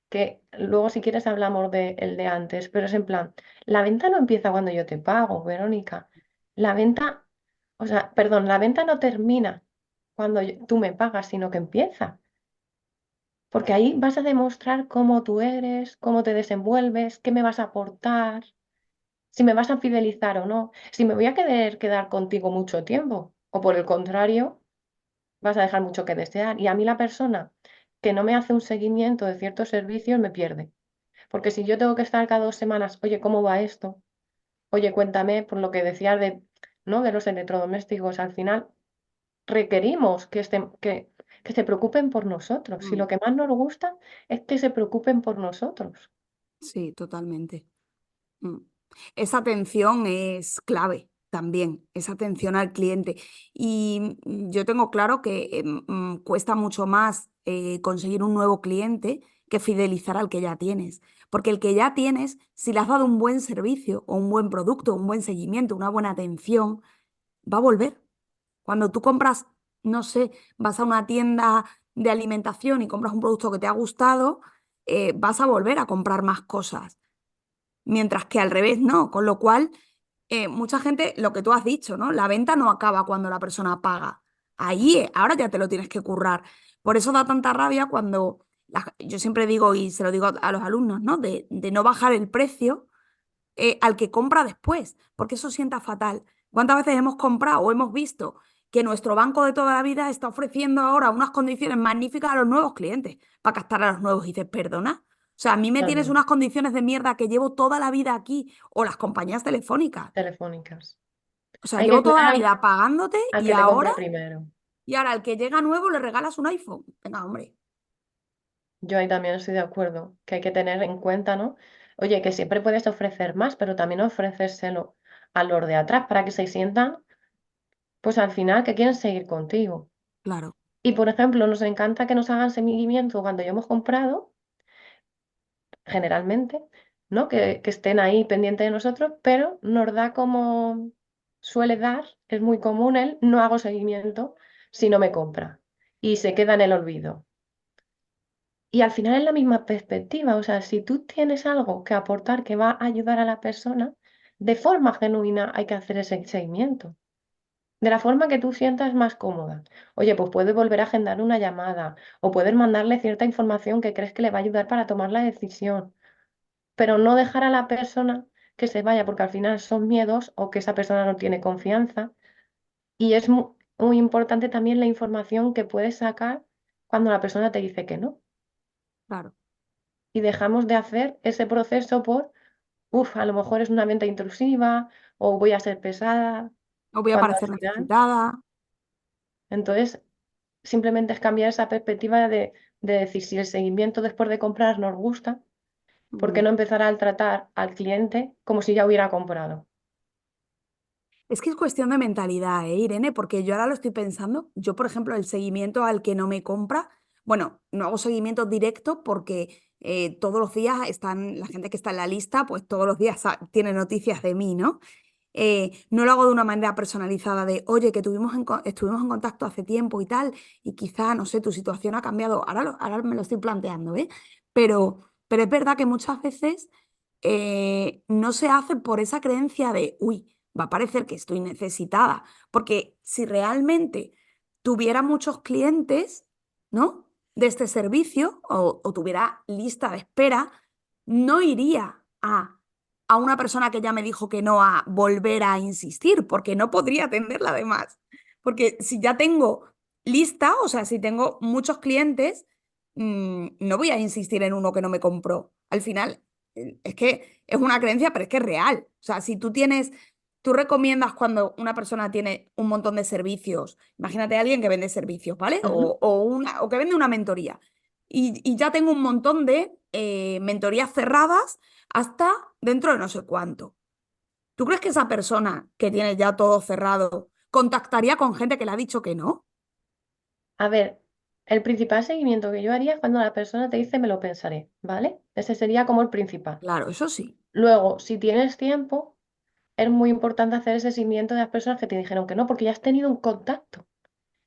Que luego si quieres hablamos de el de antes, pero es en plan, la venta no empieza cuando yo te pago, Verónica. La venta, o sea, perdón, la venta no termina cuando tú me pagas, sino que empieza. Porque ahí vas a demostrar cómo tú eres, cómo te desenvuelves, qué me vas a aportar, si me vas a fidelizar o no, si me voy a querer quedar contigo mucho tiempo o por el contrario, vas a dejar mucho que desear. Y a mí la persona que no me hace un seguimiento de ciertos servicios me pierde. Porque si yo tengo que estar cada 2 semanas, oye, ¿cómo va esto? Oye, cuéntame, por lo que decías de, ¿no? De los electrodomésticos, al final requerimos que se preocupen por nosotros. Si Mm, lo que más nos gusta es que se preocupen por nosotros. sí, totalmente. Mm. Esa atención es clave también, esa atención al cliente. Y yo tengo claro que cuesta mucho más conseguir un nuevo cliente que fidelizar al que ya tienes. Porque el que ya tienes, si le has dado un buen servicio o un buen producto, un buen seguimiento, una buena atención, va a volver. Cuando tú compras, no sé, vas a una tienda de alimentación y compras un producto que te ha gustado, vas a volver a comprar más cosas. Mientras que al revés no, con lo cual mucha gente, lo que tú has dicho, ¿no? La venta no acaba cuando la persona paga. Ahí, ahora ya te lo tienes que currar. Por eso da tanta rabia cuando, yo siempre digo, y se lo digo a los alumnos, ¿no? De no bajar el precio al que compra después, porque eso sienta fatal. ¿Cuántas veces hemos comprado o hemos visto que nuestro banco de toda la vida está ofreciendo ahora unas condiciones magníficas a los nuevos clientes para captar a los nuevos? Y dices, perdona. O sea, a mí me tienes Totalmente. unas condiciones de mierda que llevo toda la vida aquí, o las compañías telefónicas. Telefónicas. O sea, Hay que llevo toda cuidar la vida pagándote al que te compre primero. y ahora al que llega nuevo le regalas un iPhone. Venga, hombre. Yo ahí también estoy de acuerdo, que hay que tener en cuenta, ¿no? Oye, que siempre puedes ofrecer más, pero también ofrecérselo a los de atrás para que se sientan, pues al final, que quieren seguir contigo. Claro. Y por ejemplo, nos encanta que nos hagan seguimiento cuando ya hemos comprado, generalmente, ¿no? Que estén ahí pendientes de nosotros, pero nos da como suele dar, es muy común el no hago seguimiento si no me compra y se queda en el olvido. Y al final es la misma perspectiva, o sea, si tú tienes algo que aportar que va a ayudar a la persona, de forma genuina hay que hacer ese seguimiento. De la forma que tú sientas más cómoda. Oye, pues puedes volver a agendar una llamada o puedes mandarle cierta información que crees que le va a ayudar para tomar la decisión, pero no dejar a la persona que se vaya porque al final son miedos o que esa persona no tiene confianza. Y es muy importante también la información que puedes sacar cuando la persona te dice que no. Claro. Y dejamos de hacer ese proceso por, a lo mejor es una venta intrusiva o voy a ser pesada, No voy a cuando al parecer final, necesitada. entonces simplemente es cambiar esa perspectiva de decir si el seguimiento después de comprar nos gusta, ¿por qué Mm. no empezar al tratar al cliente como si ya hubiera comprado? Es que es cuestión de mentalidad, Irene? Porque yo ahora lo estoy pensando. Yo, por ejemplo, el seguimiento al que no me compra, bueno, no hago seguimiento directo porque todos los días están, la gente que está en la lista, pues todos los días tiene noticias de mí, ¿no? No lo hago de una manera personalizada de, oye, que estuvimos en contacto hace tiempo y tal, y quizá, no sé, tu situación ha cambiado. Ahora me lo estoy planteando, ¿eh? Pero es verdad que muchas veces no se hace por esa creencia de, uy, va a parecer que estoy necesitada, porque si realmente tuviera muchos clientes, ¿no? De este servicio o tuviera lista de espera, no iría a una persona que ya me dijo que no a volver a insistir, porque no podría atenderla además. Porque si ya tengo lista, o sea, si tengo muchos clientes, no voy a insistir en uno que no me compró. Al final, es que es una creencia, pero es que es real. O sea, si tú recomiendas cuando una persona tiene un montón de servicios, imagínate a alguien que vende servicios, ¿vale? Ujú. O que vende una mentoría. Y ya tengo un montón de mentorías cerradas hasta dentro de no sé cuánto. ¿Tú crees que esa persona que tiene ya todo cerrado contactaría con gente que le ha dicho que no? A ver, el principal seguimiento que yo haría es cuando la persona te dice me lo pensaré, ¿vale? Ese sería como el principal. Claro, eso sí. Luego, si tienes tiempo, es muy importante hacer ese seguimiento de las personas que te dijeron que no, porque ya has tenido un contacto.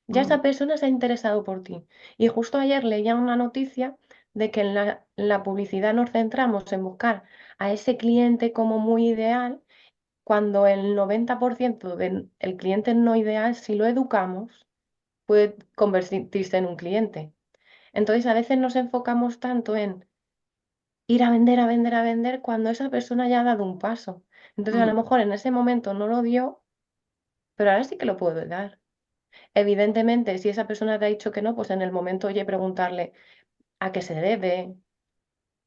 Ya Mm, esa persona se ha interesado por ti. Y justo ayer leía una noticia de que en la publicidad nos centramos en buscar a ese cliente como muy ideal, cuando el 90% del el cliente no ideal, si lo educamos, puede convertirse en un cliente. Entonces, a veces nos enfocamos tanto en ir a vender, a vender, a vender, cuando esa persona ya ha dado un paso. Entonces, a lo mm. mejor en ese momento no lo dio, pero ahora sí que lo puedo dar. Evidentemente, si esa persona te ha dicho que no, pues en el momento, oye, preguntarle a qué se debe,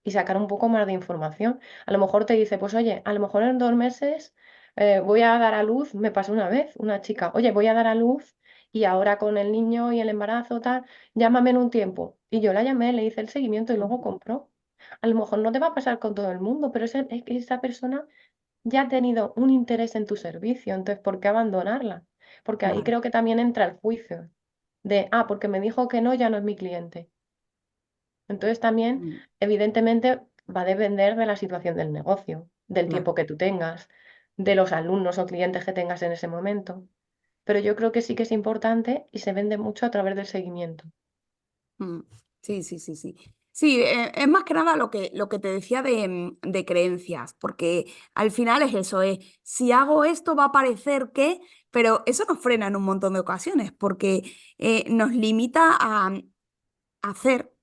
y sacar un poco más de información. A lo mejor te dice, pues oye, a lo mejor en 2 meses voy a dar a luz, me pasó una vez, una chica, oye, voy a dar a luz y ahora con el niño y el embarazo, tal, llámame en un tiempo. Y yo la llamé, le hice el seguimiento y luego compró. A lo mejor no te va a pasar con todo el mundo, pero es que esa persona ya ha tenido un interés en tu servicio, entonces, ¿por qué abandonarla? Porque ahí Claro. creo que también entra el juicio de, ah, porque me dijo que no, ya no es mi cliente. Entonces también, Mm, evidentemente, va a depender de la situación del negocio, del claro. tiempo que tú tengas, de los alumnos o clientes que tengas en ese momento. Pero yo creo que sí que es importante y se vende mucho a través del seguimiento. Mm, sí, sí, sí, sí. Sí, es más que nada lo que te decía de creencias, porque al final es eso, es, si hago esto va a parecer que, pero eso nos frena en un montón de ocasiones, porque nos limita a hacer,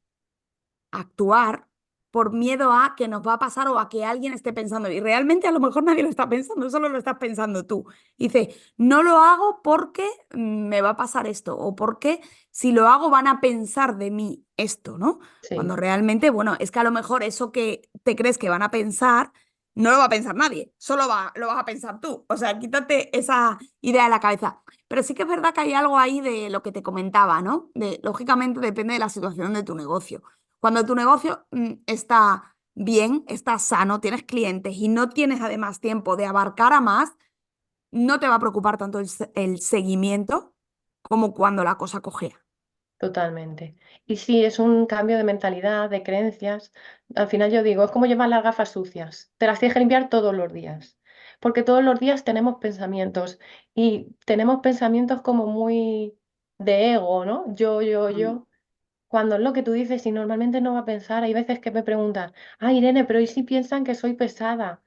a actuar por miedo a que nos va a pasar o a que alguien esté pensando. Y realmente a lo mejor nadie lo está pensando, solo lo estás pensando tú. Dice, no lo hago porque me va a pasar esto o porque si lo hago van a pensar de mí esto, ¿no? Sí, Cuando realmente, bueno, es que a lo mejor eso que te crees que van a pensar, no lo va a pensar nadie, lo vas a pensar tú. O sea, quítate esa idea de la cabeza. Pero sí que es verdad que hay algo ahí de lo que te comentaba, ¿no? De, lógicamente depende de la situación de tu negocio. Cuando tu negocio está bien, está sano, tienes clientes y no tienes además tiempo de abarcar a más, no te va a preocupar tanto el seguimiento como cuando la cosa cojea. totalmente. Y sí, es un cambio de mentalidad, de creencias. Al final yo digo, es como llevar las gafas sucias. Te las tienes que limpiar todos los días. Porque todos los días tenemos pensamientos y tenemos pensamientos como muy de ego, ¿no? Mm, Yo. Cuando es lo que tú dices y normalmente no va a pensar, hay veces que me preguntan, ay Irene, pero ¿y si piensan que soy pesada?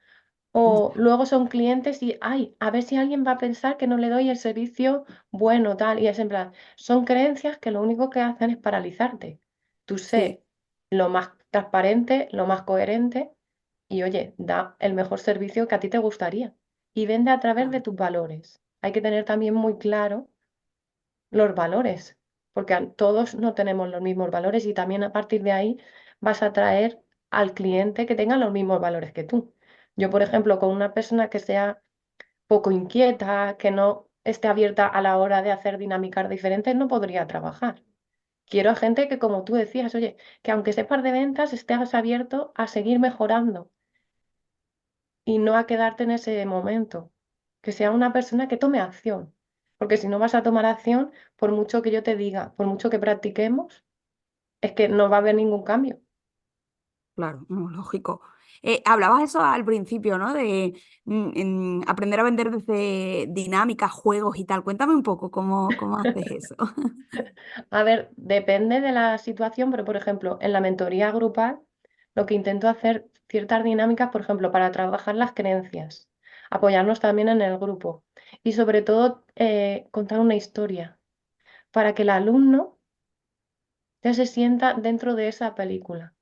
O ya, luego son clientes y, ay, a ver si alguien va a pensar que no le doy el servicio bueno, tal. Y es en plan, son creencias que lo único que hacen es paralizarte. Tú sí, sé lo más transparente, lo más coherente y, oye, da el mejor servicio que a ti te gustaría. Y vende a través de claro, tus valores. Hay que tener también muy claro los valores, porque todos no tenemos los mismos valores y también a partir de ahí vas a atraer al cliente que tenga los mismos valores que tú. Yo, por ejemplo, con una persona que sea poco inquieta, que no esté abierta a la hora de hacer dinámicas diferentes, no podría trabajar. Quiero a gente que, como tú decías, oye, que aunque sepas de ventas, estés abierto a seguir mejorando y no a quedarte en ese momento. Que sea una persona que tome acción. Porque si no vas a tomar acción, por mucho que yo te diga, por mucho que practiquemos, es que no va a haber ningún cambio. claro, no, lógico. Hablabas eso al principio, ¿no? De aprender a vender desde dinámicas, juegos y tal. Cuéntame un poco cómo haces eso. A ver, depende de la situación, pero por ejemplo, en la mentoría grupal, lo que intento hacer ciertas dinámicas, por ejemplo, para trabajar las creencias, apoyarnos también en el grupo y sobre todo contar una historia para que el alumno ya se sienta dentro de esa película.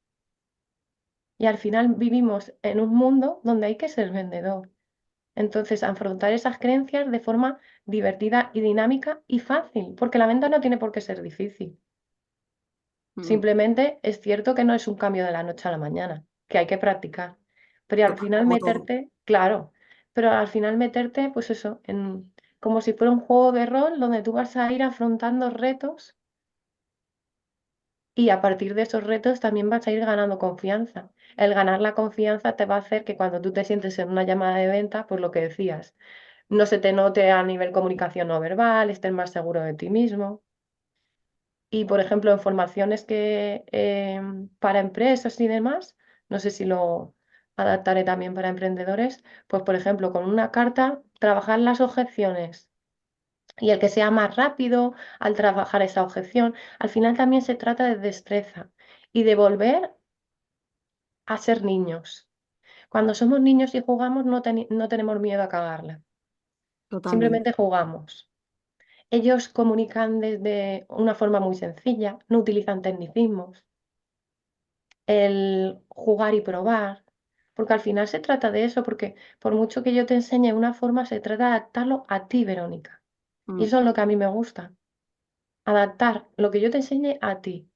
Y al final vivimos en un mundo donde hay que ser vendedor. Entonces, afrontar esas creencias de forma divertida y dinámica y fácil, porque la venta no tiene por qué ser difícil. Mm, Simplemente es cierto que no es un cambio de la noche a la mañana, que hay que practicar. Pero al final como todo. meterte, claro, pero al final meterte, pues eso, como si fuera un juego de rol donde tú vas a ir afrontando retos y a partir de esos retos también vas a ir ganando confianza. El ganar la confianza te va a hacer que cuando tú te sientes en una llamada de venta, pues lo que decías, no se te note a nivel comunicación no verbal, estés más seguro de ti mismo. Y, por ejemplo, en formaciones que para empresas y demás, no sé si lo adaptaré también para emprendedores, pues, por ejemplo, con una carta, trabajar las objeciones y el que sea más rápido al trabajar esa objeción. Al final también se trata de destreza y de volver a ser niños. Cuando somos niños y jugamos, no tenemos miedo a cagarla. Totalmente. Simplemente jugamos. Ellos comunican desde una forma muy sencilla, no utilizan tecnicismos. El jugar y probar, porque al final se trata de eso, porque por mucho que yo te enseñe una forma, se trata de adaptarlo a ti, Verónica. Y Mm, eso es lo que a mí me gusta, adaptar lo que yo te enseñe a ti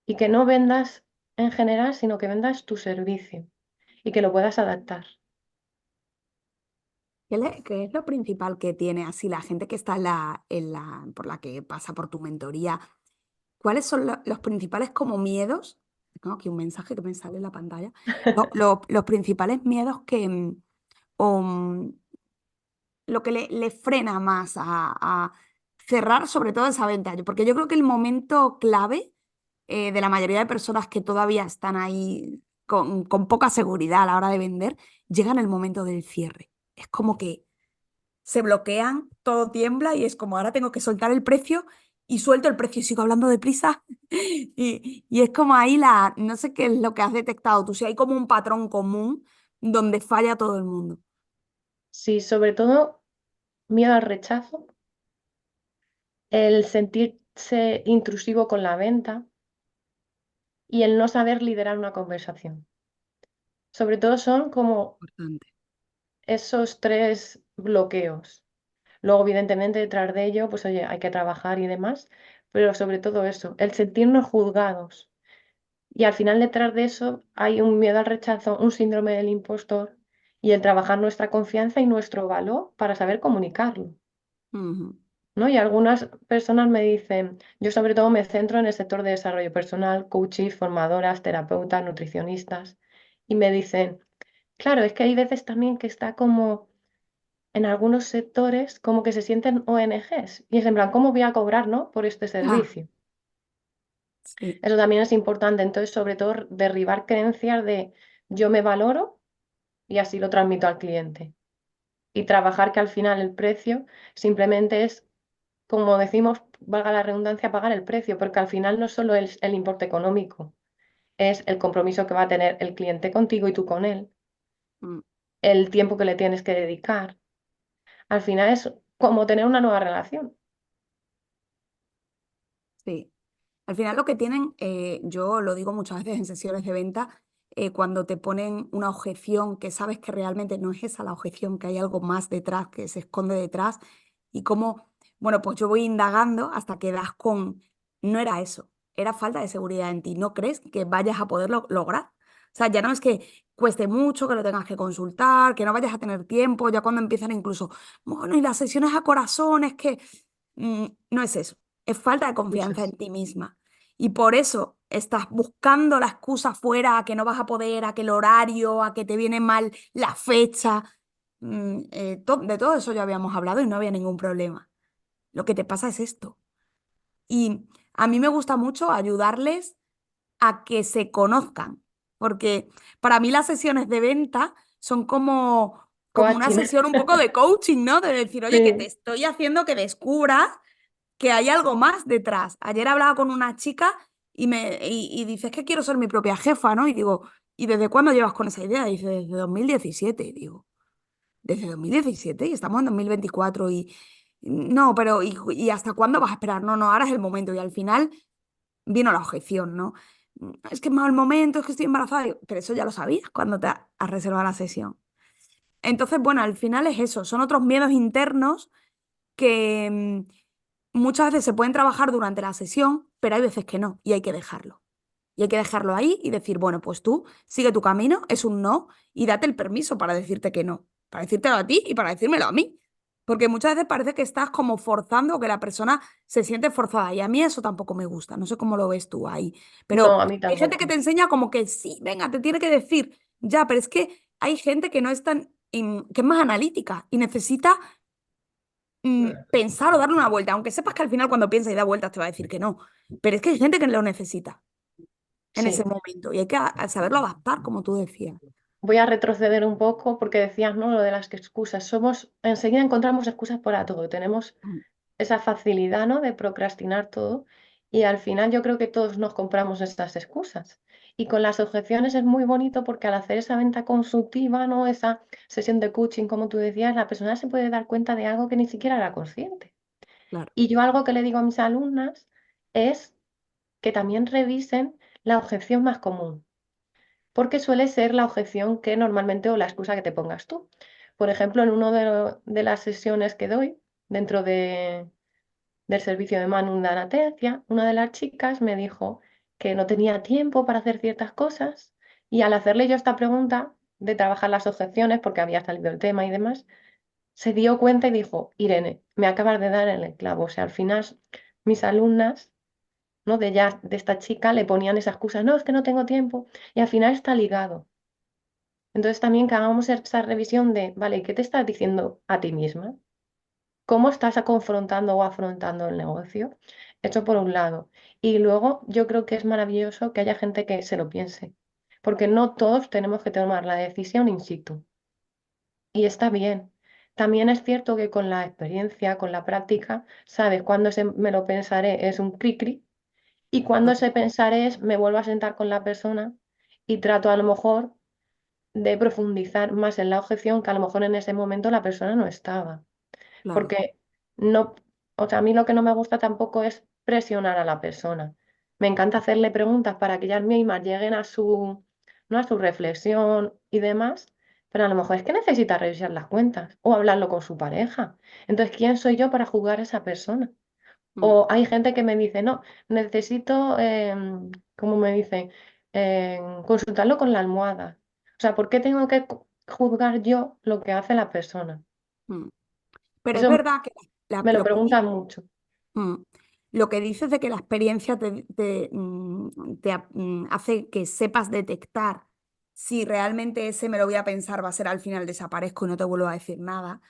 y que no vendas. en general, sino que vendas tu servicio y que lo puedas adaptar. ¿Qué es lo principal que tiene así la gente que está por la que pasa por tu mentoría? ¿Cuáles son los principales como miedos? Tengo aquí un mensaje que me sale en la pantalla. Los principales miedos o, lo que le frena más a cerrar sobre todo esa venta. Porque yo creo que el momento clave de la mayoría de personas que todavía están ahí con poca seguridad a la hora de vender, llega en el momento del cierre. Es como que se bloquean, todo tiembla y es como ahora tengo que soltar el precio y suelto el precio y sigo hablando deprisa. Y es como ahí no sé qué es lo que has detectado tú, si hay como un patrón común donde falla todo el mundo. Sí, sobre todo miedo al rechazo, el sentirse intrusivo con la venta y el no saber liderar una conversación. Sobre todo son como Importante. esos tres bloqueos. Luego, evidentemente, detrás de ello, pues oye, hay que trabajar y demás, pero sobre todo eso, el sentirnos juzgados. Y al final, detrás de eso, hay un miedo al rechazo, un síndrome del impostor y el trabajar nuestra confianza y nuestro valor para saber comunicarlo. Ujú. ¿No? Y algunas personas me dicen, yo sobre todo me centro en el sector de desarrollo personal, coaches, formadoras, terapeutas, nutricionistas, y me dicen, claro, es que hay veces también que está como en algunos sectores como que se sienten ONGs y es en plan, ¿cómo voy a cobrar, no? Por este Ah, servicio. sí. Eso también es importante, entonces sobre todo derribar creencias de yo me valoro y así lo transmito al cliente. Y trabajar que al final el precio simplemente es, como decimos, valga la redundancia, pagar el precio, porque al final no solo es el importe económico, es el compromiso que va a tener el cliente contigo y tú con él, Mm, el tiempo que le tienes que dedicar. Al final es como tener una nueva relación. sí. Al final lo que tienen, yo lo digo muchas veces en sesiones de venta, cuando te ponen una objeción que sabes que realmente no es esa la objeción, que hay algo más detrás, que se esconde detrás, y cómo, bueno, pues yo voy indagando hasta que das con, no era eso, era falta de seguridad en ti, ¿no crees que vayas a poderlo lograr? O sea, ya no es que cueste mucho, que lo tengas que consultar, que no vayas a tener tiempo, ya cuando empiezan incluso, bueno, y las sesiones a corazones, que no es eso, es falta de confianza en Muchas. ti misma. Y por eso estás buscando la excusa fuera a que no vas a poder, a que el horario, a que te viene mal la fecha. De todo eso ya habíamos hablado y no había ningún problema. Lo que te pasa es esto. Y a mí me gusta mucho ayudarles a que se conozcan, porque para mí las sesiones de venta son como una Coaching. sesión un poco de coaching, ¿no? De decir, oye, que te Sí. estoy haciendo que descubras que hay algo más detrás. Ayer hablaba con una chica y dice, es que quiero ser mi propia jefa, ¿no? Y digo, ¿y desde cuándo llevas con esa idea? Dice, desde 2017. Y digo, ¿desde 2017? Y estamos en 2024 y... No, pero ¿y hasta cuándo vas a esperar? No, no, ahora es el momento. Y al final vino la objeción, ¿no? Es que es mal momento, es que estoy embarazada. Digo, pero eso ya lo sabías cuando te has reservado la sesión. Entonces, bueno, al final es eso, son otros miedos internos que muchas veces se pueden trabajar durante la sesión, pero hay veces que no, y hay que dejarlo. Y hay que dejarlo ahí y decir, bueno, pues tú sigue tu camino, es un no, y date el permiso para decirte que no, para decírtelo a ti y para decírmelo a mí. Porque muchas veces parece que estás como forzando o que la persona se siente forzada. Y a mí eso tampoco me gusta. No sé cómo lo ves tú ahí. Pero No, a mí hay gente que tampoco. te enseña como que sí, venga, te tiene que decir. Ya, pero es que hay gente que no es tan, que es más analítica y necesita pensar o darle una vuelta, aunque sepas que al final cuando piensa y da vueltas te va a decir que no. Pero es que hay gente que lo necesita en ese Sí. momento y hay que a saberlo adaptar, como tú decías. Voy a retroceder un poco porque decías, ¿no? Lo de las excusas. Enseguida encontramos excusas para todo. Tenemos Mm, esa facilidad, ¿no? De procrastinar todo y al final yo creo que todos nos compramos estas excusas. Y con las objeciones es muy bonito porque al hacer esa venta consultiva, ¿no? Esa sesión de coaching, como tú decías, la persona se puede dar cuenta de algo que ni siquiera era consciente. claro. Y yo algo que le digo a mis alumnas es que también revisen la objeción más común, porque suele ser la objeción que normalmente o la excusa que te pongas tú. Por ejemplo, en una de las sesiones que doy dentro del servicio de Manu Danatencia, una de las chicas me dijo, que no tenía tiempo para hacer ciertas cosas y al hacerle yo esta pregunta de trabajar las objeciones, porque había salido el tema y demás, se dio cuenta y dijo, Irene, me acabas de dar en el clavo. O sea, al final mis alumnas, ¿no? De esta chica le ponían esa excusa, no, es que no tengo tiempo, y al final está ligado. Entonces también que hagamos esa revisión de, vale, ¿qué te estás diciendo a ti misma? ¿Cómo estás confrontando o afrontando el negocio? Eso por un lado. Y luego yo creo que es maravilloso que haya gente que se lo piense, porque no todos tenemos que tomar la decisión in situ. Y está bien. También es cierto que con la experiencia, con la práctica, sabes cuándo ese me lo pensaré es un cri-cri y cuándo ese pensaré es me vuelvo a sentar con la persona y trato a lo mejor de profundizar más en la objeción que a lo mejor en ese momento la persona no estaba. Claro, Porque no, o sea, a mí lo que no me gusta tampoco es presionar a la persona. Me encanta hacerle preguntas para que ellas mismas lleguen a su, ¿no? a su reflexión y demás, pero a lo mejor es que necesita revisar las cuentas o hablarlo con su pareja. Entonces, ¿quién soy yo para juzgar a esa persona? mm, O hay gente que me dice, no, necesito, ¿cómo me dice? Consultarlo con la almohada. O sea, ¿por qué tengo que juzgar yo lo que hace la persona? mm. Pero es Eso verdad que me lo lo que preguntan mucho. Mm. Lo que dices de que la experiencia hace que sepas detectar si realmente ese me lo voy a pensar va a ser al final desaparezco y no te vuelvo a decir nada,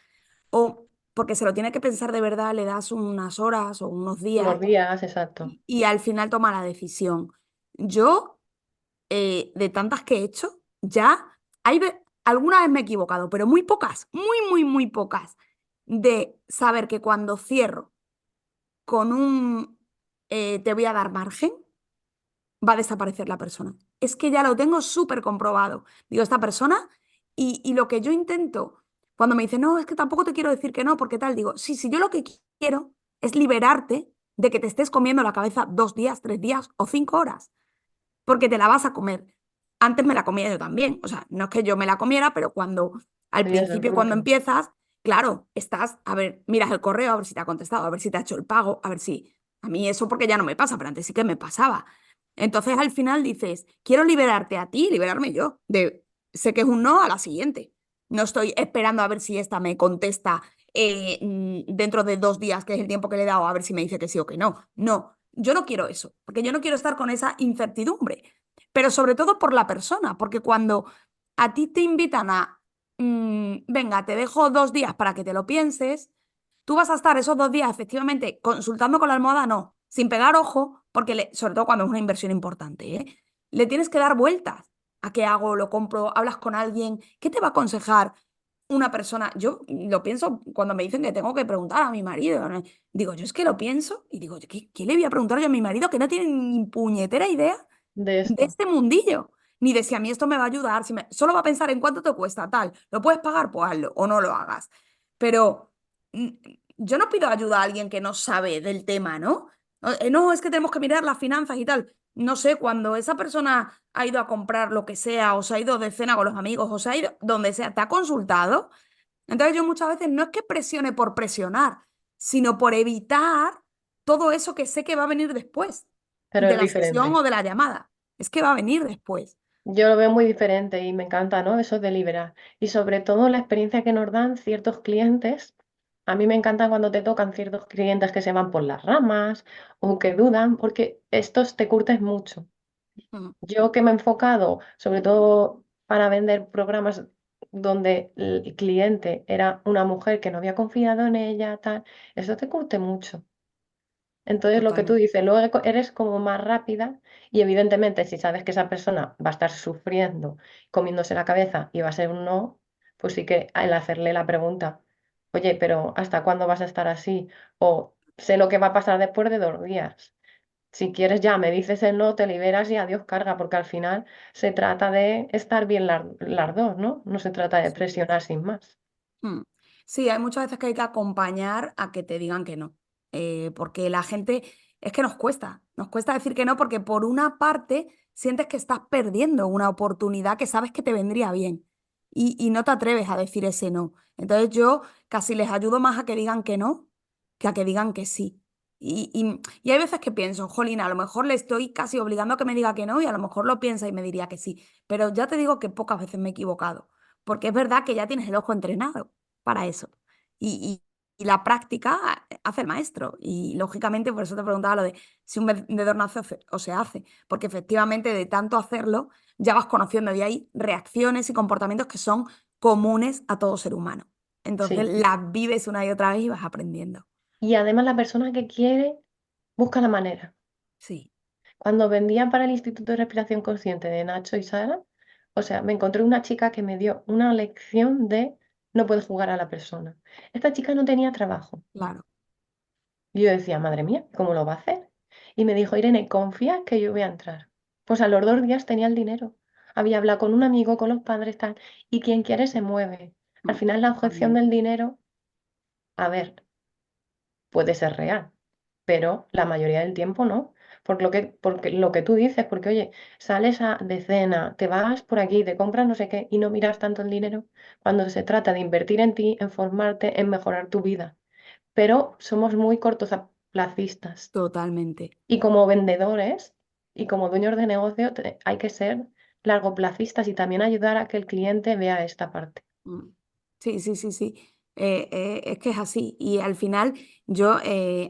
o porque se lo tiene que pensar de verdad, le das unas horas o unos días Unos días, exacto. y al final toma la decisión. Yo, de tantas que he hecho, ya alguna vez me he equivocado, pero muy pocas, muy pocas, de saber que cuando cierro con un te voy a dar margen, va a desaparecer la persona. Es que ya lo tengo súper comprobado. Digo, esta persona, y lo que yo intento, cuando me dice, no, es que tampoco te quiero decir que no, porque tal, digo, sí, sí, yo lo que quiero es liberarte de que te estés comiendo la cabeza 2 días, 3 días o 5 horas, porque te la vas a comer. Antes me la comía yo también, o sea, no es que yo me la comiera, pero al Tenías el principio, cuando punto. empiezas, claro, estás, a ver, miras el correo, a ver si te ha contestado, a ver si te ha hecho el pago, a ver si, a mí eso porque ya no me pasa, pero antes sí que me pasaba. Entonces al final dices, quiero liberarte a ti, liberarme yo, sé que es un no a la siguiente. No estoy esperando a ver si esta me contesta dentro de 2 días, que es el tiempo que le he dado, a ver si me dice que sí o que no. No, yo no quiero eso, porque yo no quiero estar con esa incertidumbre, pero sobre todo por la persona, porque cuando a ti te invitan a, venga, te dejo 2 días para que te lo pienses, tú vas a estar esos 2 días efectivamente consultando con la almohada, no, sin pegar ojo, porque sobre todo cuando es una inversión importante, ¿eh? Le tienes que dar vueltas. ¿A qué hago? ¿Lo compro? ¿Hablas con alguien? ¿Qué te va a aconsejar una persona? Yo lo pienso cuando me dicen que tengo que preguntar a mi marido, ¿no? Digo, yo es que lo pienso y digo, ¿qué le voy a preguntar yo a mi marido que no tiene ni puñetera idea De de esto. este mundillo? Ni de si a mí esto me va a ayudar, solo va a pensar en cuánto te cuesta tal. ¿Lo puedes pagar? Pues hazlo o no lo hagas. Pero mm, yo no pido ayuda a alguien que no sabe del tema, ¿no? No, es que tenemos que mirar las finanzas y tal. No sé, cuando esa persona ha ido a comprar lo que sea, o se ha ido de cena con los amigos, o se ha ido donde sea, te ha consultado. Entonces yo muchas veces no es que presione por presionar, sino por evitar todo eso que sé que va a venir después Pero de es la sesión diferente. o de la llamada. Es que va a venir después. Yo lo veo muy diferente y me encanta, ¿no? Eso de liberar. Y sobre todo la experiencia que nos dan ciertos clientes. A mí me encantan cuando te tocan ciertos clientes que se van por las ramas o que dudan, porque estos te curten mucho. Mm, Yo que me he enfocado, sobre todo para vender programas donde el cliente era una mujer que no había confiado en ella, tal, eso te curte mucho. Entonces, lo que tú totalmente. dices, luego eres como más rápida y evidentemente si sabes que esa persona va a estar sufriendo, comiéndose la cabeza y va a ser un no, pues sí que el hacerle la pregunta, oye, pero ¿hasta cuándo vas a estar así? O sé lo que va a pasar después de 2 días. Si quieres ya me dices el no, te liberas y adiós carga, porque al final se trata de estar bien las dos, ¿no? No se trata de presionar sin más. Mm. Sí, hay muchas veces que hay que acompañar a que te digan que no, porque la gente, es que nos cuesta decir que no porque por una parte sientes que estás perdiendo una oportunidad que sabes que te vendría bien y no te atreves a decir ese no. Entonces yo casi les ayudo más a que digan que no que a que digan que sí. Y hay veces que pienso, jolín, a lo mejor le estoy casi obligando a que me diga que no y a lo mejor lo piensa y me diría que sí. Pero ya te digo que pocas veces me he equivocado, porque es verdad que ya tienes el ojo entrenado para eso. Y, y la práctica hace el maestro. Y lógicamente, por eso te preguntaba lo de si un vendedor nace o se hace, porque efectivamente de tanto hacerlo ya vas conociendo y hay reacciones y comportamientos que son comunes a todo ser humano. Entonces Sí. las vives una y otra vez y vas aprendiendo. Y además la persona que quiere busca la manera. Sí, Cuando vendía para el Instituto de Respiración Consciente de Nacho y Sara, o sea, me encontré una chica que me dio una lección de no puedes jugar a la persona. Esta chica no tenía trabajo. claro. Y yo decía, madre mía, ¿cómo lo va a hacer? Y me dijo, Irene, confía que yo voy a entrar. Pues a los 2 días tenía el dinero. Había hablado con un amigo, con los padres, tal, y quien quiere se mueve. Al final la objeción Totalmente. del dinero, a ver, puede ser real, pero la mayoría del tiempo no. Porque lo que tú dices, porque oye, sales de cena, te vas por aquí, te compras no sé qué y no miras tanto el dinero cuando se trata de invertir en ti, en formarte, en mejorar tu vida. Pero somos muy cortoplacistas. Totalmente. Y como vendedores y como dueños de negocio hay que ser largoplacistas y también ayudar a que el cliente vea esta parte. Mm. Sí, sí, sí, sí. Es que es así. Y al final, yo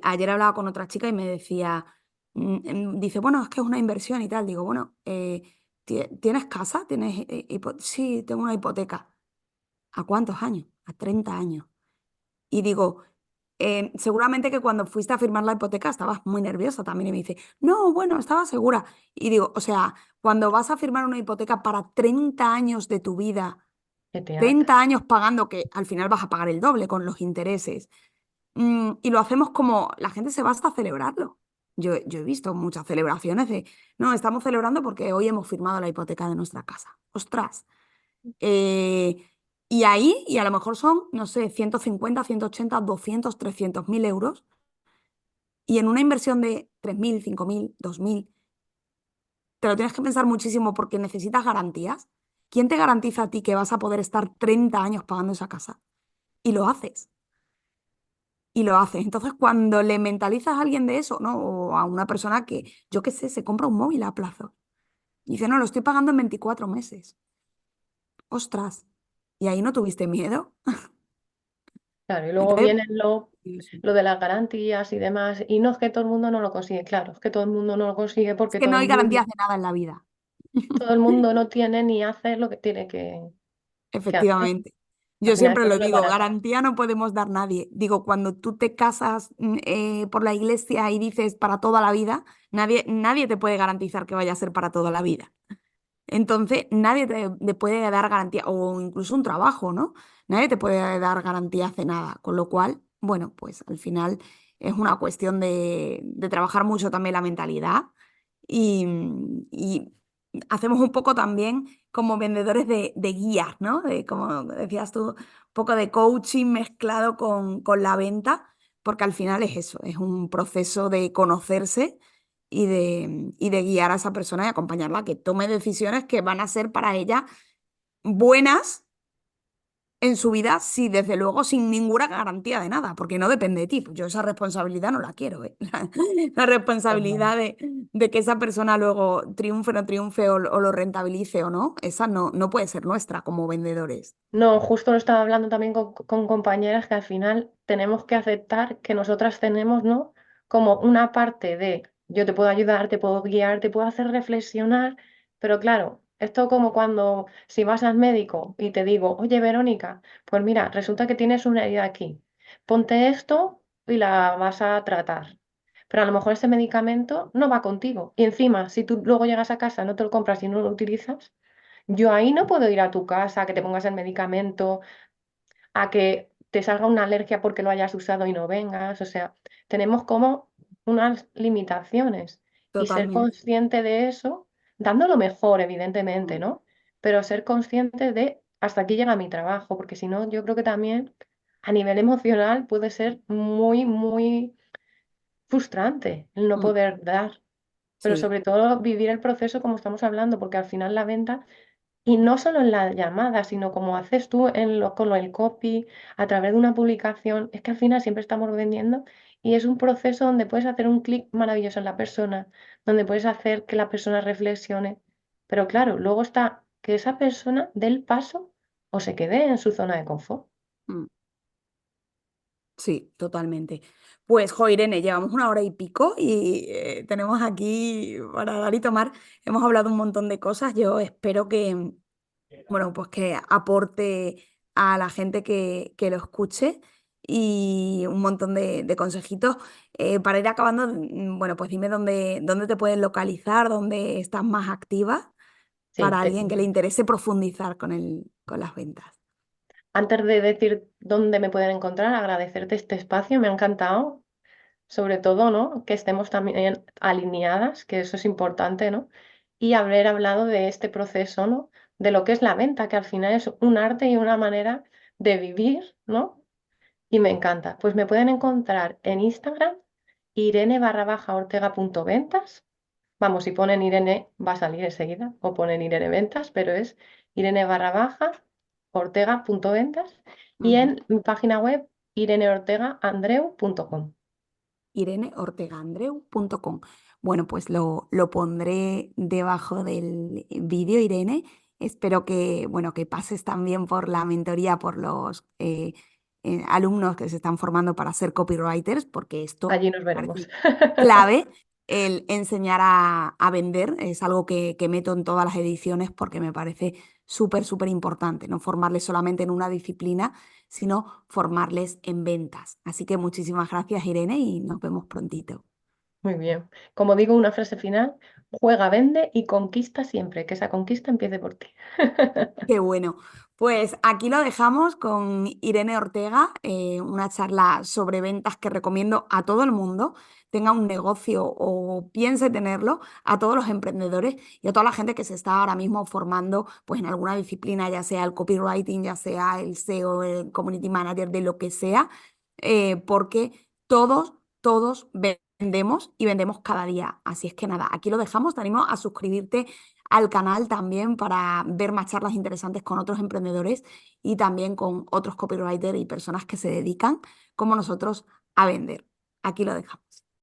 ayer hablaba con otra chica y me decía, dice, bueno, es que es una inversión y tal. Digo, bueno, ¿tienes casa? ¿Tienes sí, tengo una hipoteca. ¿A cuántos años? A 30 años. Y digo, seguramente que cuando fuiste a firmar la hipoteca estabas muy nerviosa también. Y me dice, no, bueno, estaba segura. Y digo, o sea, cuando vas a firmar una hipoteca para 30 años de tu vida, Que te ata. 30 años pagando, que al final vas a pagar el doble con los intereses, y lo hacemos como la gente se va hasta a celebrarlo. Yo he visto muchas celebraciones de, no, estamos celebrando porque hoy hemos firmado la hipoteca de nuestra casa. Ostras. Eh, y ahí, y a lo mejor son, no sé, 150, 180, 200, 300.000 euros. Y en una inversión de 3.000, 5.000, 2.000, te lo tienes que pensar muchísimo porque necesitas garantías. ¿Quién te garantiza a ti que vas a poder estar 30 años pagando esa casa? Y lo haces. Y lo haces. Entonces, cuando le mentalizas a alguien de eso, ¿no? O a una persona que, yo qué sé, se compra un móvil a plazo. Y dice, no, lo estoy pagando en 24 meses. Ostras. ¿Y ahí no tuviste miedo? Claro, y luego Entonces, viene lo de las garantías y demás, y no es que todo el mundo no lo consigue, claro, es que todo el mundo no lo consigue es porque que no hay garantías de nada en la vida. todo el mundo no tiene ni hace lo que tiene que hacer. Efectivamente. Al Yo final siempre esto lo no es digo, barato. garantía no podemos dar nadie. Digo, cuando tú te casas por la iglesia y dices para toda la vida, nadie te puede garantizar que vaya a ser para toda la vida. Entonces, nadie te puede dar garantía, o incluso un trabajo, ¿no? Nadie te puede dar garantías de nada. Con lo cual, bueno, pues al final es una cuestión de trabajar mucho también la mentalidad y hacemos un poco también como vendedores de guías, ¿no? De, como decías tú, un poco de coaching mezclado con la venta, porque al final es eso, es un proceso de conocerse y de guiar a esa persona y acompañarla a que tome decisiones que van a ser para ella buenas en su vida, sí, desde luego, sin ninguna garantía de nada, porque no depende de ti. Pues yo esa responsabilidad no la quiero, ¿eh? La Normal. responsabilidad de que esa persona luego triunfe o no triunfe o lo rentabilice o no, esa no puede ser nuestra como vendedores. No, justo lo estaba hablando también con compañeras que al final tenemos que aceptar que nosotras tenemos, ¿no? Como una parte de yo te puedo ayudar, te puedo guiar, te puedo hacer reflexionar, pero claro, esto como cuando si vas al médico y te digo, oye Verónica, pues mira, resulta que tienes una herida aquí, ponte esto y la vas a tratar. Pero a lo mejor ese medicamento no va contigo. Y encima, si tú luego llegas a casa, no te lo compras y no lo utilizas, yo ahí no puedo ir a tu casa, a que te pongas el medicamento, a que te salga una alergia porque lo hayas usado y no vengas. O sea, tenemos como unas limitaciones y ser Totalmente. consciente de eso, dando lo mejor, evidentemente, Mm, ¿no? Pero ser consciente de hasta aquí llega mi trabajo, porque si no, yo creo que también a nivel emocional puede ser muy, muy frustrante el no mm, poder dar, pero sí, sobre todo vivir el proceso como estamos hablando, porque al final la venta y no solo en la llamada, sino como haces tú con el copy, a través de una publicación, es que al final siempre estamos vendiendo Y es un proceso donde puedes hacer un clic maravilloso en la persona, donde puedes hacer que la persona reflexione. Pero claro, luego está que esa persona dé el paso o se quede en su zona de confort. Mm. Sí, totalmente. Pues, jo, Irene, llevamos una hora y pico y tenemos aquí para dar y tomar. Hemos hablado un montón de cosas. Yo espero que, bueno, pues que aporte a la gente que lo escuche y un montón de consejitos. Para ir acabando, bueno, pues dime dónde te puedes localizar, dónde estás más activa Sí, para alguien que le interese profundizar con las ventas. antes de decir dónde me pueden encontrar, agradecerte este espacio, me ha encantado. Sobre todo, ¿no? Que estemos también alineadas, que eso es importante, ¿no? Y haber hablado de este proceso, ¿no? De lo que es la venta, que al final es un arte y una manera de vivir, ¿no? Y me encanta. Pues me pueden encontrar en Instagram, irene_ortega.ventas. Vamos, si ponen Irene va a salir enseguida, o ponen Irene Ventas, pero es irene_ortega.ventas. Y Ujú. en mi página web, ireneortegaandreu.com. ireneortegaandreu.com. Bueno, pues lo pondré debajo del vídeo, Irene. Espero que, bueno, que pases también por la mentoría, por los alumnos que se están formando para ser copywriters, porque esto Allí nos me veremos. parece clave. El enseñar a vender es algo que meto en todas las ediciones porque me parece súper, súper importante, no formarles solamente en una disciplina, sino formarles en ventas. Así que muchísimas gracias, Irene, y nos vemos prontito. Muy bien. Como digo, una frase final, juega, vende y conquista siempre, que esa conquista empiece por ti. Qué bueno. Pues aquí lo dejamos con Irene Ortega, una charla sobre ventas que recomiendo a todo el mundo, tenga un negocio o piense tenerlo, a todos los emprendedores y a toda la gente que se está ahora mismo formando pues, en alguna disciplina, ya sea el copywriting, ya sea el SEO, el community manager, de lo que sea, porque todos vendemos y vendemos cada día. Así es que nada, aquí lo dejamos. Te animo a suscribirte al canal también para ver más charlas interesantes con otros emprendedores y también con otros copywriters y personas que se dedican, como nosotros, a vender. Aquí lo dejamos.